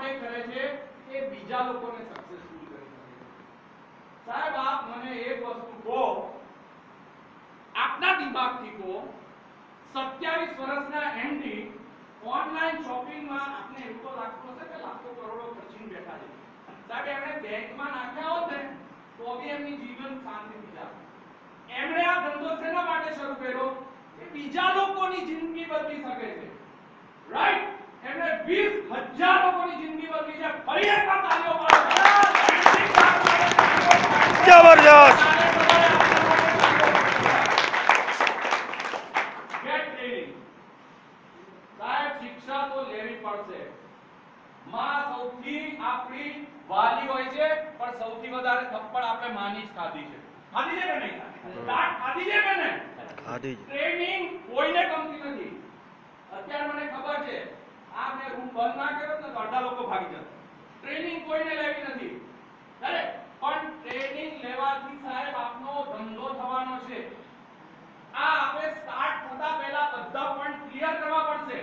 માટે કરે છે કે બીજા લોકોને સક્સેસફુલ કરી શકે. સાહેબ આપ મને એક વસ્તુ કહો, આપના દિમાગથી કહો, 27 વર્ષના એમડી ઓનલાઈન શોપિંગમાં આપને એવું તો લાગતું હશે કે લાખો કરોડો ખર્ચીને બેઠા છે. સાહેબ એમણે બેંકમાં નાખ્યા હોત ને તો બી એમની જીવન શાંતિથી ચાલે. એમણે આ ધંધો શેના માટે શરૂ કર્યો કે બીજા લોકોની જિંદગી બદલી શકે છે. રાઈટ? એમણે 20,000 લોકોની જિંદગી બદલી છે. ફરી એકવાર તાળીઓ પાડો. જબરજસ્ત. શિક્ષા તો લેવી પડશે. માં સૌથી આપણી વાલી હોય છે, પણ સૌથી વધારે થપ્પડ આપણે માની જ ખાધી છે. ખાધી છે કે નહીં? દાટ ખાધી છે કે નહીં? ખાધી છે. ટ્રેનિંગ કોઈને ગમતી નથી. અત્યારે મને ખબર છે આ મેં રૂમ બંધ ના કર્યો તો અડધા લોકો ભાગી જતા. ટ્રેનિંગ કોઈને લેવી નથી. અરે પણ ટ્રેનિંગ લેવાથી સાહેબ આપનો ધંધો થવાનો છે. આ આપણે સ્ટાર્ટ થતા પહેલા બધા પોઈન્ટ ક્લિયર કરવા પડશે.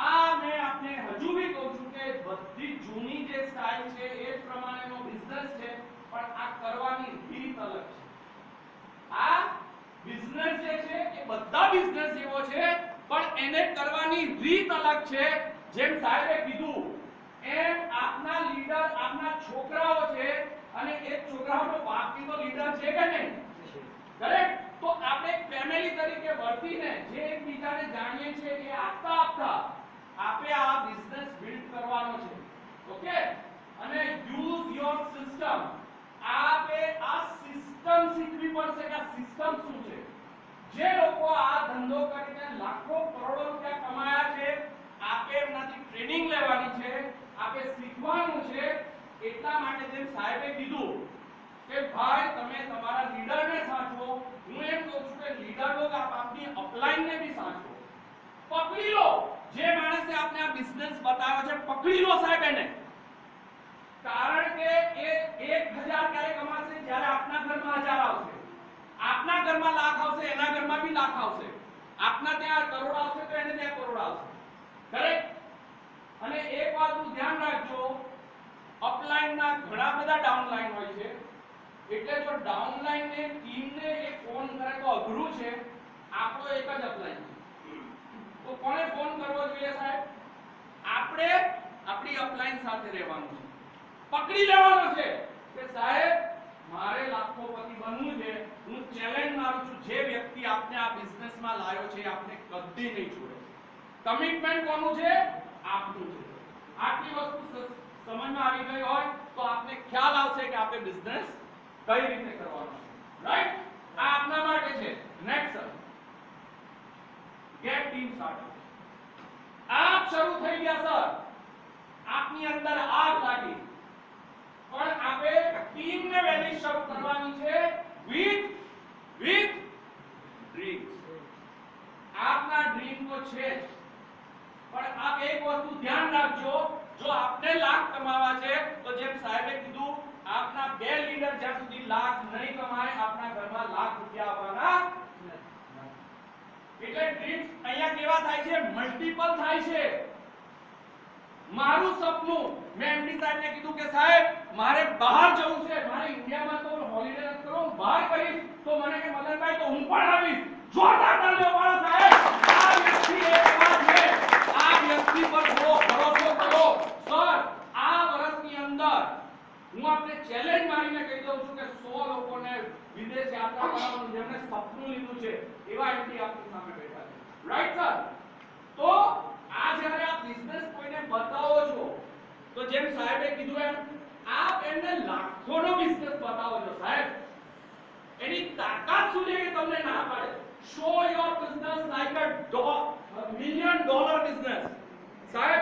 આ મેં આપને હજુ બી કહું છું કે બધી જૂની જે સ્ટાઇલ છે એ જ પ્રમાણેનો બિઝનેસ છે, પણ આ કરવાની રીત અલગ છે. આ બિઝનેસ જે છે એ બધા બિઝનેસ એવો છે, પણ એને કરવાની રીત અલગ છે. જેમ સાહેબે કીધું એમ આપના લીડર આપના છોકરાઓ છે, અને એ છોકરાઓનો બાપ બી તો લીડર છે કે નહીં? કરેક્ટ? તો આપણે ફેમિલી તરીકે વર્તીને જે એકબીજાને જાણીએ છીએ એ આપતા આપતા આપણે આ બિઝનેસ બિલ્ડ કરવાનો છે. ઓકે? અને યુઝ યોર સિસ્ટમ. આપણે આ સિસ્ટમ શીખવી પડશે કે આ સિસ્ટમ શું છે. જે લોકો આ ધંધો કરીને લાખો કરોડો રૂપિયા કમાયા છે, આપણે એમનાથી ટ્રેનિંગ લેવાની છે, આપણે શીખવાનું છે. એટલા માટે જેમ સાહેબે કીધું કે ભાઈ તમે તમારા લીડરને સાચવો, હું એમ કહું છું કે લીડર લોગ આપની અપલાઈનને બી સાચવો. પકડી લો. જે માણસે આપને આ બિઝનેસ બતાવ્યો છે પકડી લો સાહેબ એને. કારણ કે એ 1000 ક્યારે કમાશે જ્યારે આપના ઘરમાં 1000 આવશે. આપના ઘરમાં લાખ આવશે, એના ઘરમાં બી લાખ આવશે. આપના ત્યાં કરોડ આવશે તો એને ત્યાં કરોડ આવશે. કરેક્ટ? અને એક વાતનું ધ્યાન રાખજો, અપલાઈનના ઘણા બધા ડાઉનલાઈન હોય છે. એટલે જો ડાઉનલાઈનને ટીમને એક ફોન કરે તો અઘરું છે. આપણો એક જ અપલાઈન છે. તો કોને ફોન કરવો જોઈએ સાહેબ? આપણે આપણી અપલાઈન સાથે રહેવાનું છે. પકડી લેવાનો છે કે સાહેબ મારે લાખોપતિ બનવું છે. હું ચેલેન્જ મારું છું. જે વ્યક્તિ આપને આ બિઝનેસમાં લાવ્યો છે આપને કદી નહીં છોડે. કમિટમેન્ટ કોનું છે? આપનું છે. આટલી વસ્તુ સમજમાં આવી ગઈ હોય તો આપને ખ્યાલ આવશે કે આપણે બિઝનેસ કઈ રીતે કરવાનો છે. રાઈટ? આ આપના માટે છે. Next sir, get team started. આપ શરૂ થઈ ગયા સર. આપની અંદર આગ લાગી, પણ આપણે ટીમને વેલી શરૂ કરવાની છે વિથ ડ્રીમ્સ. આપના ડ્રીમ તો છે જ, પણ આપ એક વસ્તુ ધ્યાન રાખજો, જો આપને લાખ કમાવા છે તો જેમ સાહેબે કીધું આપના બે લીડર જ્યાં સુધી લાખ નહીં કમાય આપના ઘરમાં લાખ રૂપિયા આવવાના નથી. એટલે ડ્રીમ્સ અહીંયા કેવા થાય છે? મલ્ટીપલ થાય છે. મારું સપનું મેં એમડી સાહેબને કીધું કે સાહેબ મારે બહાર જવું છે, મારે ઇન્ડિયામાં તો હોલિડે નથી કરવો, હું બહાર કરીશ. તો મને કે મદનભાઈ તો હું પણ આવીશ. જોરદાર તાળીઓ પાડો સાહેબ. આ વ્યક્તિ એક વાત છે, આ વ્યક્તિ પર થોડો ભરોસો કરો. સર આ વર્ષની અંદર હું આપને ચેલેન્જ મારીને કહી દઉં છું કે 100 લોકોને વિદેશ યાત્રા કરવાનું જેમને સપનું લીધું છે એવા એમડી આપની સામે બેઠા છે. Right sir? તો આ જ્યારે આપ બિઝનેસ કોઈને બતાવો છો તો જેમ સાહેબે કીધું એમ આપ એમને લાખોનો બિઝનેસ બતાવો છો સાહેબ. એની તાકાત શું છે કે તમને ના પાડે. Show your business like a $1 million business. સાહેબ